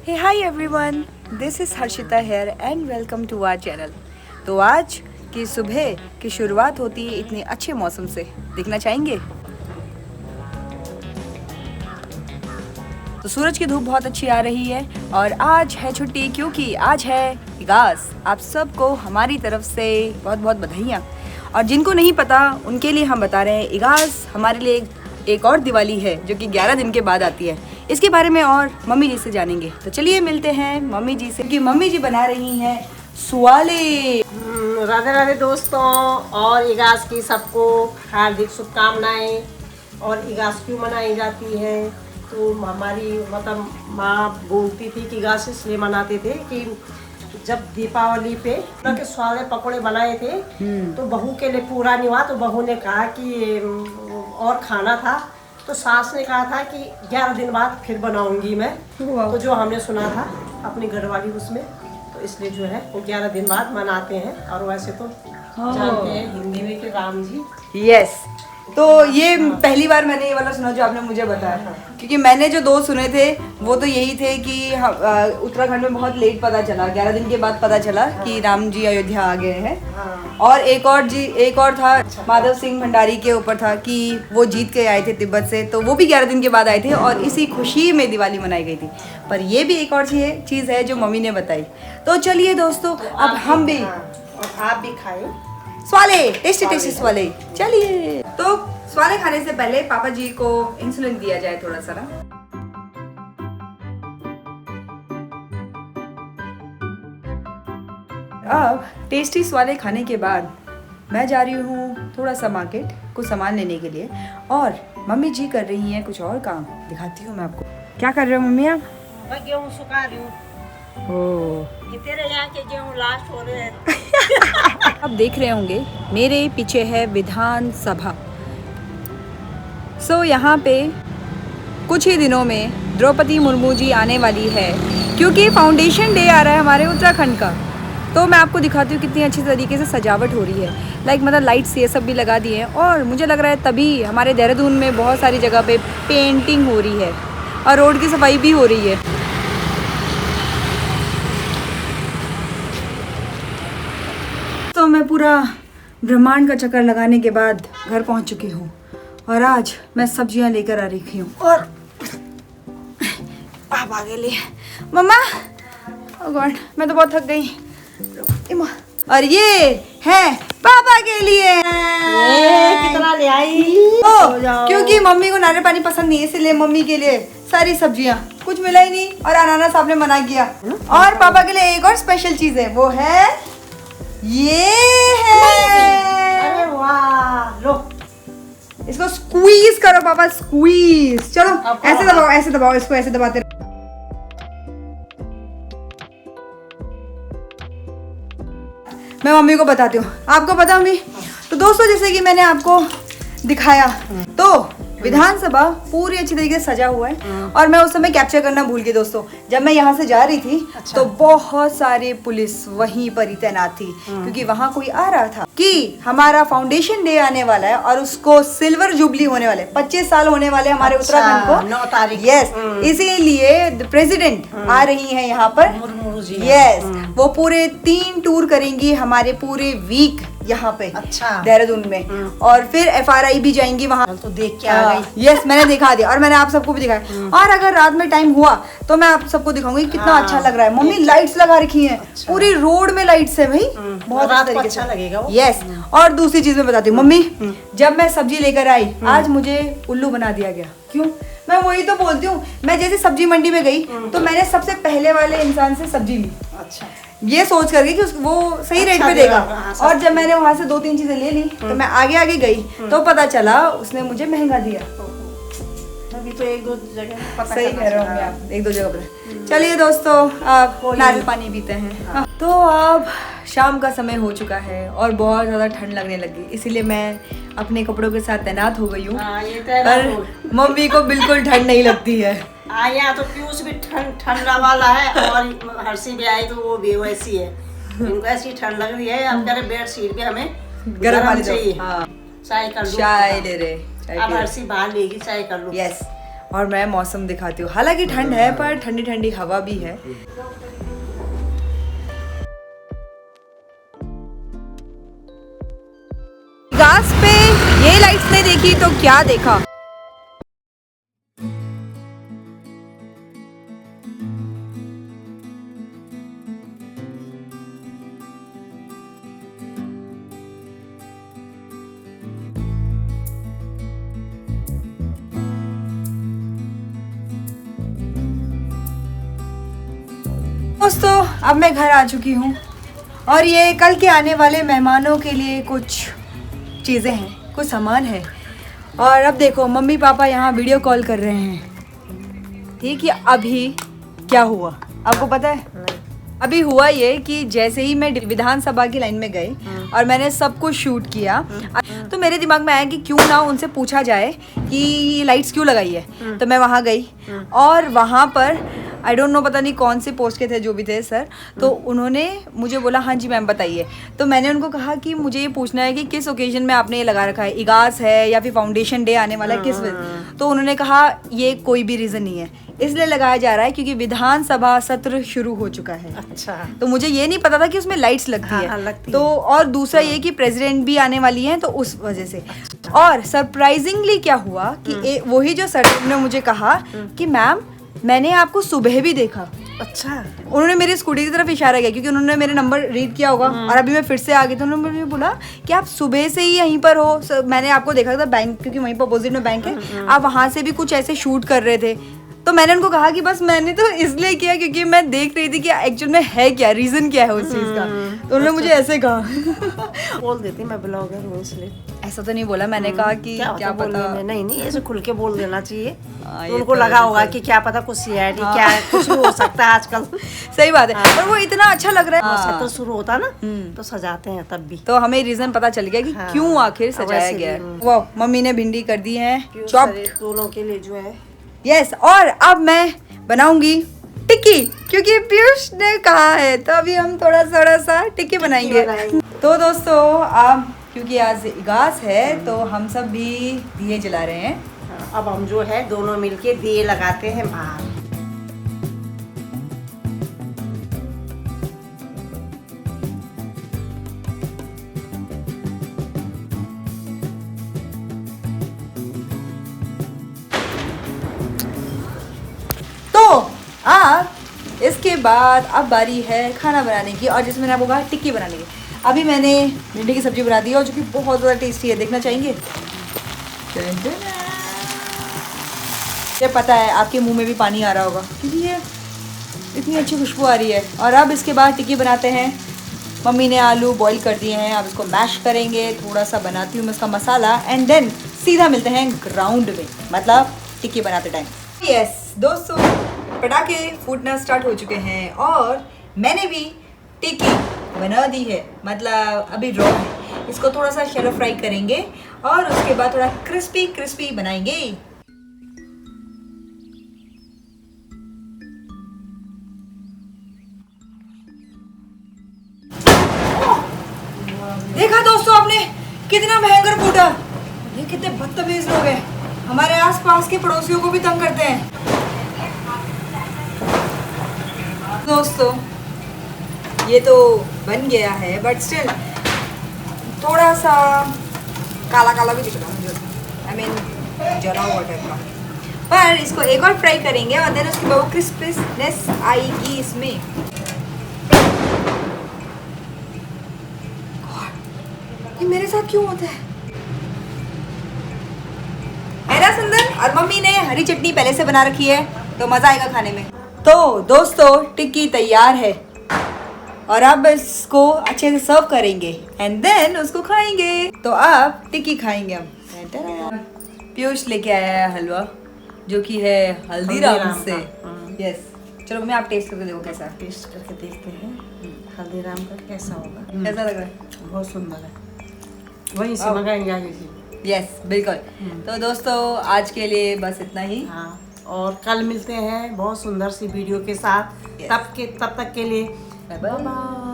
Hey hi everyone, this is Harshita here and welcome to our channel. तो आज की सुबह की शुरुआत होती है इतने अच्छे मौसम से, देखना चाहेंगे? तो सूरज की धूप बहुत अच्छी आ रही है और आज है छुट्टी क्योंकि आज है इगास। आप सबको हमारी तरफ से बहुत बहुत बधाइयाँ। और जिनको नहीं पता उनके लिए हम बता रहे हैं, इगास हमारे लिए एक और दिवाली है जो कि 11 दिन के बाद आती है। इसके बारे में और मम्मी जी से जानेंगे। तो चलिए मिलते हैं मम्मी जी से, क्योंकि मम्मी जी बना रही हैं सुवाले। राधे राधे दोस्तों, और इगास की सबको हार्दिक शुभकामनाएं। और इगास क्यों मनाई जाती है, तो हमारी मतलब माँ बोलती थी कि इगास इसलिए मनाते थे कि जब दीपावली पे के स्वाले पकौड़े बनाए थे तो बहू के लिए पूरा नहीं हुआ, तो बहू ने कहा कि और खाना था, तो सास ने कहा था कि 11 दिन बाद फिर बनाऊंगी मैं। तो जो हमने सुना था अपनी घरवाली उसमें, तो इसलिए जो है वो 11 दिन बाद मनाते हैं। और वैसे तो जानते हैं हिंदी में कि राम जी। यस, तो ये पहली बार मैंने ये वाला सुना जो आपने मुझे बताया, क्योंकि मैंने जो 2 सुने थे वो तो यही थे कि उत्तराखंड में बहुत लेट पता चला, 11 दिन के बाद पता चला कि राम जी अयोध्या आ गए हैं। और एक और था माधव सिंह भंडारी के ऊपर था कि वो जीत के आए थे तिब्बत से, तो वो भी 11 दिन के बाद आए थे और इसी खुशी में दिवाली मनाई गई थी। पर ये भी एक और चीज़ है जो मम्मी ने बताई। तो चलिए दोस्तों, अब हम भी और आप भी खाएं स्वाले, टेस्टी स्वाले। चलिए, तो स्वाले खाने से पहले पापा जी को इंसुलिन दिया जाए थोड़ा सा ना। अब टेस्टी स्वाले खाने के बाद मैं जा रही हूँ थोड़ा सा मार्केट कुछ सामान लेने के लिए, और मम्मी जी कर रही हैं कुछ और काम। दिखाती हूँ मैं आपको। क्या कर रहे हो मम्मी आप? मैं गेहूँ सुखा रही हूँ। ओह, तेरे यहाँ के गेहूँ लास्ट हो रहे हैं। आप देख रहे होंगे मेरे पीछे है विधानसभा। यहाँ पे कुछ ही दिनों में द्रौपदी मुर्मू जी आने वाली है, क्योंकि फाउंडेशन डे आ रहा है हमारे उत्तराखंड का। तो मैं आपको दिखाती हूँ कितनी अच्छी तरीके से सजावट हो रही है। मतलब लाइट्स ये सब भी लगा दिए हैं, और मुझे लग रहा है तभी हमारे देहरादून में बहुत सारी जगह पे पेंटिंग हो रही है और रोड की सफाई भी हो रही है। तो मैं पूरा ब्रह्मांड का चक्कर लगाने के बाद घर पहुंच चुकी हूँ, और आज मैं सब्जियां लेकर आ रही हूँ। और आप आगे लिए मम्मा। ओह गॉड, मैं तो बहुत थक गई। और ये है पापा के लिए। कितना ले आई? क्योंकि मम्मी को नारियल पानी पसंद नहीं है, इसलिए मम्मी के लिए सारी सब्जियां, कुछ मिला ही नहीं, और अनानास आपने मना किया। और पापा के लिए एक और स्पेशल चीज है, वो है ये है। अरे वाह, लो इसको स्क्वीज करो पापा, स्क्वीज। चलो ऐसे दबाओ इसको, ऐसे दबाते रहो। मैं मम्मी को बताती हूँ, आपको पता मम्मी? तो दोस्तों, जैसे कि मैंने आपको दिखाया, तो विधानसभा पूरी अच्छी तरीके से सजा हुआ है, और मैं उस समय कैप्चर करना भूल गई दोस्तों। जब मैं यहाँ से जा रही थी तो बहुत सारे पुलिस वहीं पर ही तैनात थी, क्योंकि वहाँ कोई आ रहा था कि हमारा फाउंडेशन डे आने वाला है और उसको सिल्वर जुबली होने वाले, 25 साल होने वाले हमारे उत्तराखंड को 9 तारीख। यस, इसीलिए प्रेसिडेंट आ रही है यहाँ पर। यस, वो पूरे 3 टूर करेंगी हमारे पूरे वीक यहाँ पे देहरादून में, और फिर FRI भी जाएंगी वहाँ। तो देख के आ गई। यस, मैंने दिखा दिया, और मैंने आप सबको भी दिखाया। और अगर रात में टाइम हुआ तो मैं आप सबको दिखाऊंगी कितना अच्छा लग रहा है। मम्मी लाइट्स लगा रखी हैं, पूरी रोड में लाइट्स है भाई, बहुत अच्छा लगेगा वो। यस, और दूसरी चीज मैं बताती हूँ मम्मी, जब मैं सब्जी लेकर आई आज मुझे उल्लू बना दिया गया। क्यों? मैं वही तो बोलती हूँ, मैं जैसे सब्जी मंडी में गई तो मैंने सबसे पहले वाले इंसान से सब्जी ली, अच्छा, ये सोच करके कि वो सही रेट पे देगा। और जब मैंने वहां से 2-3 चीजें ले ली तो मैं आगे गई तो पता चला उसने मुझे महंगा दिया। अभी तो 1-2 जगह पता सही कह रहे हो आप, 1-2 जगह पर। चलिए दोस्तों, आप नारियल पानी पीते हैं। तो अब शाम का समय हो चुका है और बहुत ज़्यादा ठंड लगने लगी, इसीलिए मैं अपने कपड़ों के साथ तैनात हो गई हूँ। पर मम्मी को बिल्कुल ठंड नहीं लगती है। यहाँ तो पीयूष भी ठंडा वाला है, और हर्षी भी आई तो वो भी वैसी है, इनको ऐसी ठंड लग रही है। हम कह रहे बेड शीट भी हमें गर्म वाली चाहिए। हाँ, चाय कर लो, चाय ले रहे। अब हर्षी बाहर लेगी, चाय कर लो। यस, और मैं मौसम दिखाती हूँ। हालांकि ठंड है पर ठंडी ठंडी हवा भी है। घास पे ये लाइट्स नहीं देखी तो क्या देखा। दोस्तों अब मैं घर आ चुकी हूँ और ये कल के आने वाले मेहमानों के लिए कुछ चीज़ें हैं, कुछ सामान है। और अब देखो मम्मी पापा यहाँ वीडियो कॉल कर रहे हैं। ठीक है, अभी क्या हुआ आपको पता है? अभी हुआ ये कि जैसे ही मैं विधानसभा की लाइन में गई और मैंने सब कुछ शूट किया तो मेरे दिमाग में आया कि क्यों ना उनसे पूछा जाए कि लाइट्स क्यों लगाई है। तो मैं वहाँ गई और वहाँ पर आई डोंट नो पता नहीं कौन से पोस्ट के थे जो भी थे सर, तो उन्होंने मुझे बोला हाँ जी मैम बताइए। तो मैंने उनको कहा कि मुझे ये पूछना है कि किस ओकेजन में आपने ये लगा रखा है, इगास है या फिर फाउंडेशन डे आने वाला है, किस वजह। तो उन्होंने कहा ये कोई भी रीज़न नहीं है, इसलिए लगाया जा रहा है क्योंकि विधानसभा सत्र शुरू हो चुका है। अच्छा, तो मुझे ये नहीं पता था कि उसमें लाइट्स लगती है। लगती तो और दूसरा ये कि प्रेसिडेंट भी आने वाली हैं तो उस वजह से। और सरप्राइजिंगली क्या हुआ कि वही जो सर ने मुझे कहा कि मैम मैंने आपको सुबह भी देखा। अच्छा, उन्होंने मेरी स्कूटी की तरफ इशारा किया क्योंकि उन्होंने मेरे नंबर रीड किया होगा और अभी मैं फिर से आ गई तो उन्होंने मुझे बोला कि आप सुबह से ही यहीं पर हो। मैंने आपको देखा था बैंक, क्योंकि वहीं पर अपोजिट में बैंक है, आप वहाँ से भी कुछ ऐसे शूट कर रहे थे। तो मैंने उनको कहा कि बस मैंने तो इसलिए किया क्योंकि मैं देख रही थी कि एक्चुअल में है क्या, रीजन क्या है उस चीज़ का। तो उन्होंने मुझे ऐसे कहा बोल देती मैं ब्लॉगर हूँ इसलिए। ऐसा तो नहीं बोला, मैंने कहा कि क्या पता। नहीं ऐसे खुल के बोल देना चाहिए। तो उनको लगा होगा कि क्या पता कुछ सीआईडी क्या है, कुछ भी हो सकता है आजकल। सही बात है, पर वो इतना अच्छा लग रहा है। तो शुरू होता ना तो सजाते हैं तब भी, तो हमें रीजन पता चल गया कि क्यों आखिर सजाया गया। वाह, मम्मी ने भिंडी कर दी है चॉप दोनों के लिए जो है। यस, और अब मैं बनाऊंगी टिक्की क्योंकि पीयूष ने कहा है, तो अभी हम थोड़ा सा टिक्की बनाएंगे। तो दोस्तों अब क्योंकि आज इगास है तो हम सब भी दिए जला रहे हैं। अब हम जो है दोनों मिलके दिए लगाते हैं बाहर। इसके बाद अब बारी है खाना बनाने की, और जिसमें मैंने आपको कहा टिक्की बनाने की। अभी मैंने भिंडी की सब्जी बना दी है और जो कि बहुत ज़्यादा टेस्टी है, देखना चाहेंगे? ये पता है आपके मुंह में भी पानी आ रहा होगा क्योंकि ये इतनी अच्छी खुशबू आ रही है। और अब इसके बाद टिक्की बनाते हैं। मम्मी ने आलू बॉईल कर दिए हैं, अब इसको मैश करेंगे। थोड़ा सा बनाती हूँ मैं इसका मसाला एंड देन सीधा मिलते हैं ग्राउंड में, मतलब टिक्की बनाते टाइम। यस दोस्तों, पटाखे फूटना स्टार्ट हो चुके हैं और मैंने भी टिक्की बना दी है, मतलब अभी रॉ है। इसको थोड़ा सा शैलो फ्राई करेंगे और उसके बाद थोड़ा क्रिस्पी क्रिस्पी बनाएंगे। देखा दोस्तों आपने कितना भयंकर फूटा। ये कितने बदतमीज लोग हैं, हमारे आसपास के पड़ोसियों को भी तंग करते हैं। दोस्तों ये तो बन गया है बट स्टिल थोड़ा सा काला काला भी दिख रहा है मुझे, आई मीन जला हुआ टाइप का। पर इसको एक और फ्राई करेंगे और देन उसके बाद क्रिस्पीनेस आएगी इसमें। ये मेरे साथ क्यों होता है ना सुंदर? और मम्मी ने हरी चटनी पहले से बना रखी है तो मजा आएगा खाने में। तो दोस्तों टिक्की तैयार है और अब इसको अच्छे से सर्व करेंगे एंड देन उसको खाएंगे। तो अब टिक्की खाएंगे हम। पीयूष लेके आया है हलवा जो कि है हल्दीराम से। यस, चलो मम्मी आप टेस्ट करके देखो कैसा। टेस्ट करके देखते हैं हल्दीराम का कैसा होगा। कैसा लग रहा है? बहुत सुंदर है, वहीं से मंगाएंगे। यस बिल्कुल। तो दोस्तों आज के लिए बस इतना ही। हाँ, और कल मिलते हैं बहुत सुंदर सी वीडियो के साथ। तब तक के लिए बाय बाय।